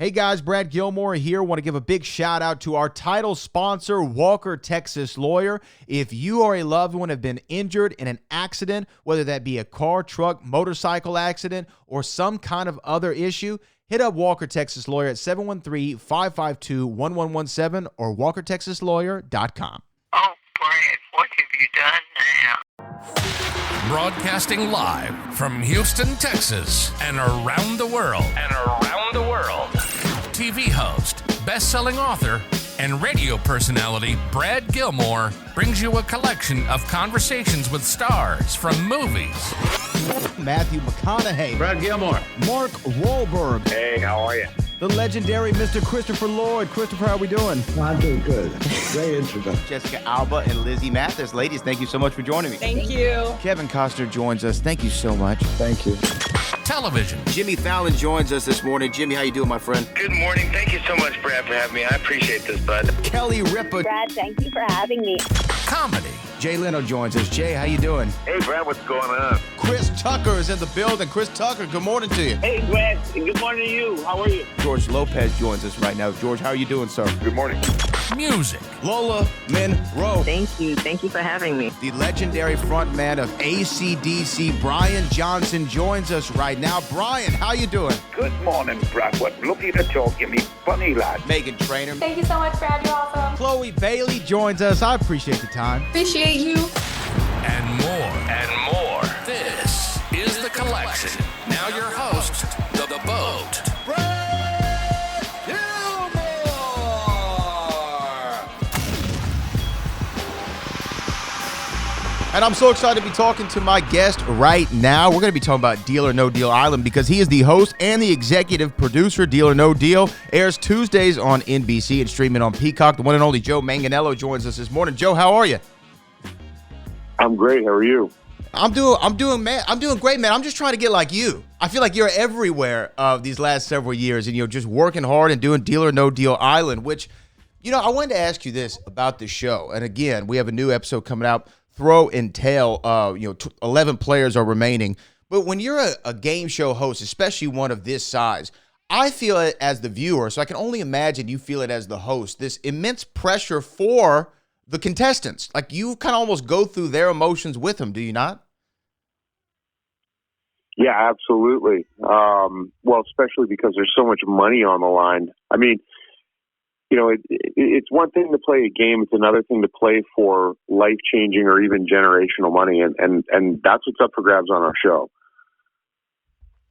Hey guys, Brad Gilmore here. Want to give a big shout out to our title sponsor, Walker Texas Lawyer. If you or a loved one have been injured in an accident, whether that be a car, truck, motorcycle accident, or some kind of other issue, hit up Walker Texas Lawyer at 713-552-1117 or walkertexaslawyer.com. Oh, Brad, what have you done now? Broadcasting live from Houston, Texas, and around the world. TV host, best-selling author, and radio personality Brad Gilmore brings you a collection of conversations with stars from movies. Matthew McConaughey. Brad Gilmore. Mark Wahlberg. Hey, how are you? The legendary Mr. Christopher Lloyd. Christopher, how we doing? I'm doing good. Great introduction. Jessica Alba and Lizzie Mathis. Ladies, thank you so much for joining me. Thank you. Kevin Costner joins us. Thank you so much. Thank you. Television. Jimmy Fallon joins us this morning. Jimmy, how you doing, my friend? Good morning. Thank you so much, Brad, for having me. I appreciate this, bud. Kelly Ripa. Brad, thank you for having me. Comedy. Jay Leno joins us. Jay, how you doing? Hey, Brad, what's going on? Chris Tucker is in the building. Chris Tucker, good morning to you. Hey, Brad, and good morning to you. How are you? George Lopez joins us right now. George, how are you doing, sir? Good morning. Music. Lola Monroe. Thank you. Thank you for having me. The legendary frontman of AC/DC, Brian Johnson, joins us right now. Brian, how you doing? Good morning, Brad. What lovely to talk to me, funny lad. Megan Trainor. Thank you so much, Brad. You're awesome. Chloe Bailey joins us. I appreciate the time. Appreciate you. And more. This is The Collection. Now your host, The Boat. Brad Gilmore! And I'm so excited to be talking to my guest right now. We're going to be talking about Deal or No Deal Island because he is the host and the executive producer. Deal or No Deal airs Tuesdays on NBC and streaming on Peacock. The one and only Joe Manganiello joins us this morning. Joe, how are you? I'm great. How are you? I'm doing great, man. I'm just trying to get like you. I feel like you're everywhere these last several years, and you're just working hard and doing Deal or No Deal Island, which, I wanted to ask you this about the show. And again, we have a new episode coming out, Throw and Tail. 11 players are remaining. But when you're a game show host, especially one of this size, I feel it as the viewer, so I can only imagine you feel it as the host, this immense pressure for the contestants. Like, you kind of almost go through their emotions with them, do you not? Yeah, absolutely. Well, especially because there's so much money on the line. I mean, it's one thing to play a game. It's another thing to play for life-changing or even generational money. And that's what's up for grabs on our show.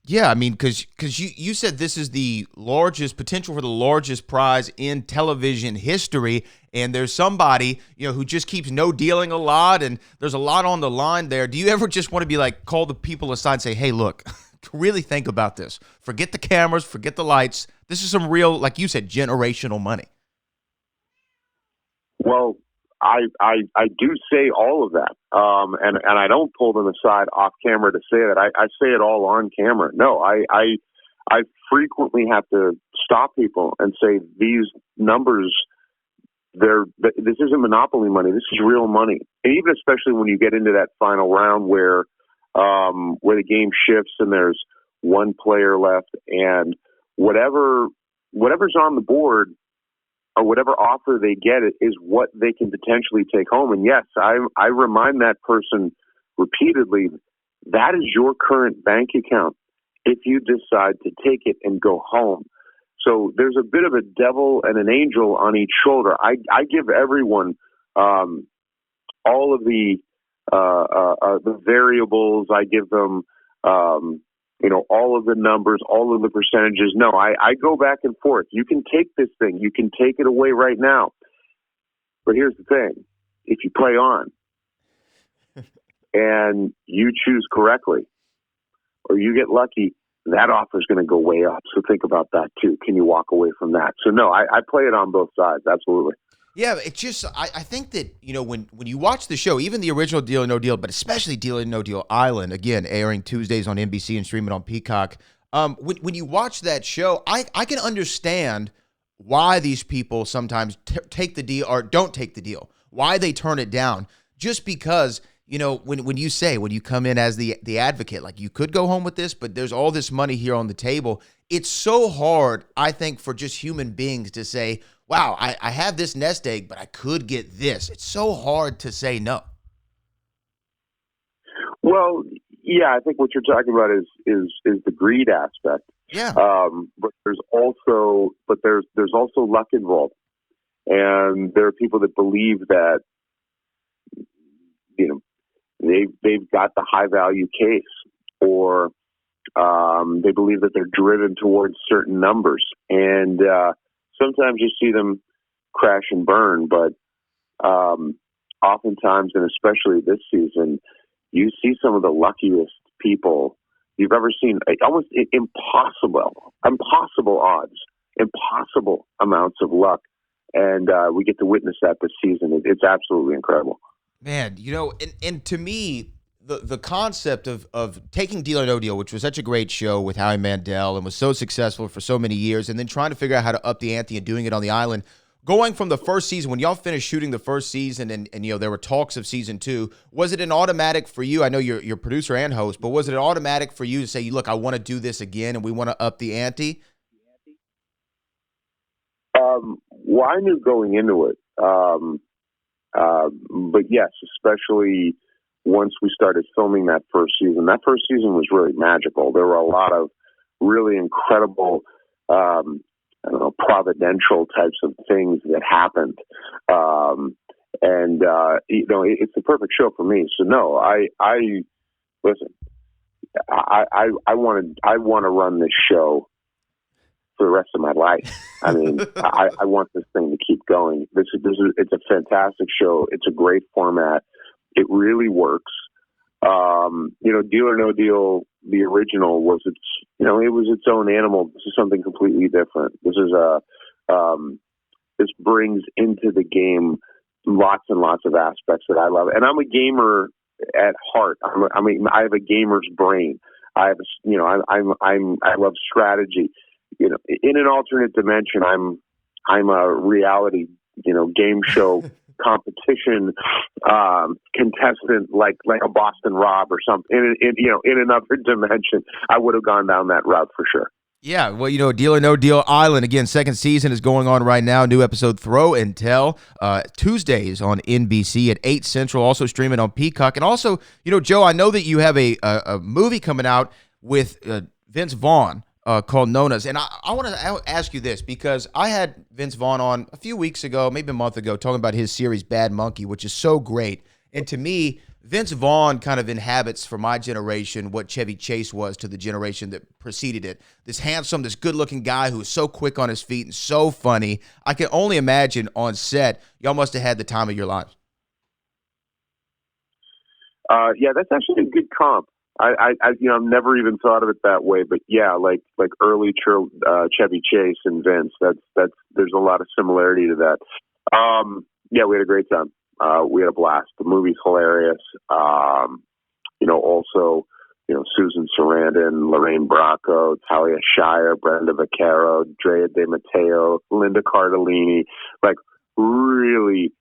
Yeah, I mean, because you said this is the largest potential for the largest prize in television history, and there's somebody who just keeps no dealing a lot, and there's a lot on the line there. Do you ever just want to be like, call the people aside and say, hey, look, really think about this. Forget the cameras, forget the lights. This is some real, like you said, generational money. Well, I do say all of that, and I don't pull them aside off camera to say that. I say it all on camera. No, I frequently have to stop people and say these numbers. This isn't monopoly money. This is real money, and even especially when you get into that final round where the game shifts and there's one player left, and whatever's on the board, or whatever offer they get is what they can potentially take home. And yes, I remind that person repeatedly, that is your current bank account if you decide to take it and go home. So there's a bit of a devil and an angel on each shoulder. I give everyone all of the variables. I give them all of the numbers, all of the percentages. No, I go back and forth. You can take this thing. You can take it away right now. But here's the thing. If you play on and you choose correctly or you get lucky, that offer is going to go way up. So think about that too. Can you walk away from that? So no, I play it on both sides. Absolutely. Yeah, it's just, I think that, when you watch the show, even the original Deal or No Deal, but especially Deal or No Deal Island, again, airing Tuesdays on NBC and streaming on Peacock, when you watch that show, I can understand why these people sometimes take the deal or don't take the deal, why they turn it down, just because when you come in as the advocate, like you could go home with this, but there's all this money here on the table. It's so hard, I think, for just human beings to say, wow, I have this nest egg, but I could get this. It's so hard to say no. Well, yeah, I think what you're talking about is the greed aspect. Yeah. But there's also luck involved, and there are people that believe that they've got the high value case, or they believe that they're driven towards certain numbers, and sometimes you see them crash and burn, but oftentimes, and especially this season, you see some of the luckiest people you've ever seen. Almost impossible odds, impossible amounts of luck, and we get to witness that this season. It's absolutely incredible. Man, and to me, the concept of taking Deal or No Deal, which was such a great show with Howie Mandel and was so successful for so many years, and then trying to figure out how to up the ante and doing it on the island, going from the first season, when y'all finished shooting the first season and there were talks of season 2, was it an automatic for you? I know you're producer and host, but was it an automatic for you to say, look, I want to do this again and we want to up the ante? Well, I knew going into it, but yes, especially once we started filming that first season. That first season was really magical. There were a lot of really incredible, providential types of things that happened. It's the perfect show for me. So no, I want to run this show for the rest of my life. I mean, I want this thing to keep going. It's a fantastic show. It's a great format. It really works. Deal or No Deal, the original was it was its own animal. This is something completely different. This is this brings into the game lots and lots of aspects that I love. And I'm a gamer at heart. I have a gamer's brain. I love strategy. In an alternate dimension, I'm a reality, game show competition contestant, like a Boston Rob or something. In another dimension, I would have gone down that route for sure. Yeah, well, Deal or No Deal Island, again, second season is going on right now. New episode, Throw and Tell, Tuesdays on NBC at 8 Central, also streaming on Peacock. And also, Joe, I know that you have a movie coming out with Vince Vaughn called Nona's. And I want to ask you this, because I had Vince Vaughn on a few weeks ago, maybe a month ago, talking about his series Bad Monkey, which is so great. And to me, Vince Vaughn kind of inhabits, for my generation, what Chevy Chase was to the generation that preceded it. This handsome, this good-looking guy who is so quick on his feet and so funny. I can only imagine on set, y'all must have had the time of your lives. Yeah, that's actually a good comp. I've never even thought of it that way, but yeah, like early Chevy Chase and Vince. That's there's a lot of similarity to that. Yeah, we had a great time. We had a blast. The movie's hilarious. Also, Susan Sarandon, Lorraine Bracco, Talia Shire, Brenda Vaccaro, Drea De Matteo, Linda Cardellini, like really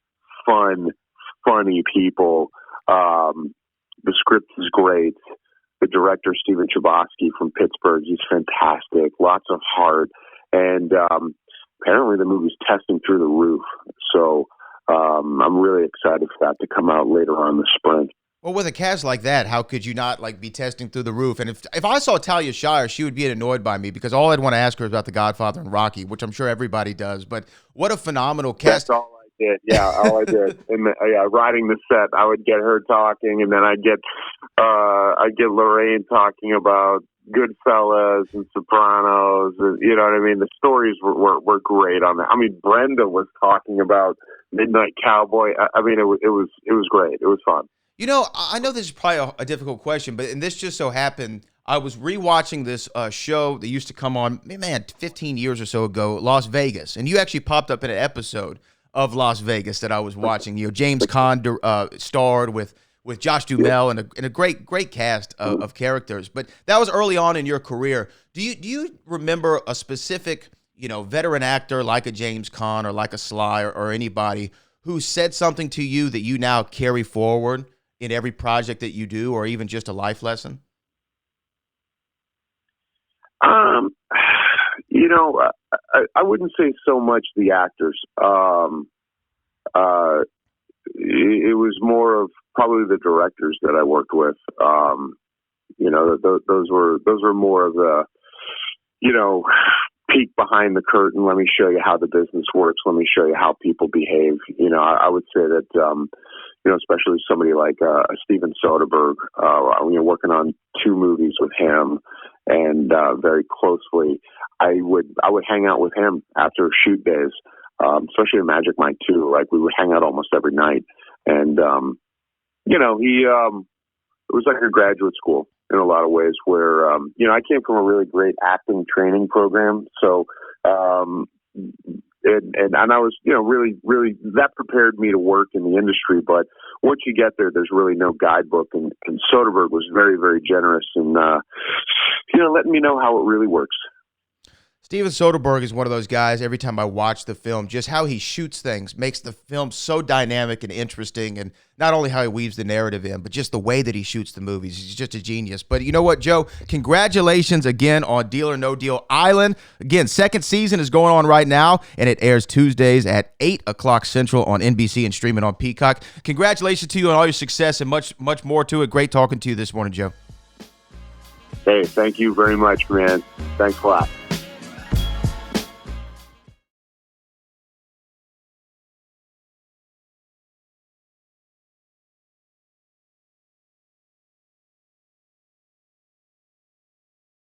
funny people. The script is great. The director, Steven Chbosky from Pittsburgh, he's fantastic. Lots of heart. And apparently the movie's testing through the roof. So I'm really excited for that to come out later on this spring. Well, with a cast like that, how could you not be testing through the roof? And if I saw Talia Shire, she would be annoyed by me, because all I'd want to ask her is about The Godfather and Rocky, which I'm sure everybody does. But what a phenomenal cast. That's all I did. Yeah, all I did. And riding the set, I would get her talking, and then I'd get Lorraine talking about Goodfellas and Sopranos. And, you know what I mean? The stories were great on that. I mean, Brenda was talking about Midnight Cowboy. I mean, it was great. It was fun. I know this is probably a difficult question, and this just so happened, I was rewatching this show that used to come on, 15 years or so ago, Las Vegas, and you actually popped up in an episode of Las Vegas that I was watching. James Caan starred with Josh Duhamel and a great cast of characters. But that was early on in your career. Do you remember a specific veteran actor like a James Caan or like a Sly or anybody who said something to you that you now carry forward in every project that you do, or even just a life lesson? I wouldn't say so much the actors. It was more of probably the directors that I worked with. Those were more of the, peek behind the curtain. Let me show you how the business works. Let me show you how people behave. I would say that, especially somebody like Steven Soderbergh, working on 2 movies with him, and very closely, I would hang out with him after shoot days, especially in Magic Mike 2. Like, we would hang out almost every night, and it was like a graduate school in a lot of ways, where I came from a really great acting training program, so and I was really that prepared me to work in the industry. But once you get there, there's really no guidebook, and Soderbergh was very, very generous in letting me know how it really works. Steven Soderbergh is one of those guys, every time I watch the film, just how he shoots things makes the film so dynamic and interesting, and not only how he weaves the narrative in, but just the way that he shoots the movies. He's just a genius. But you know what, Joe? Congratulations again on Deal or No Deal Island. Again, 2nd season is going on right now, and it airs Tuesdays at 8 o'clock Central on NBC and streaming on Peacock. Congratulations to you on all your success, and much, much more to it. Great talking to you this morning, Joe. Hey, thank you very much, man. Thanks a lot.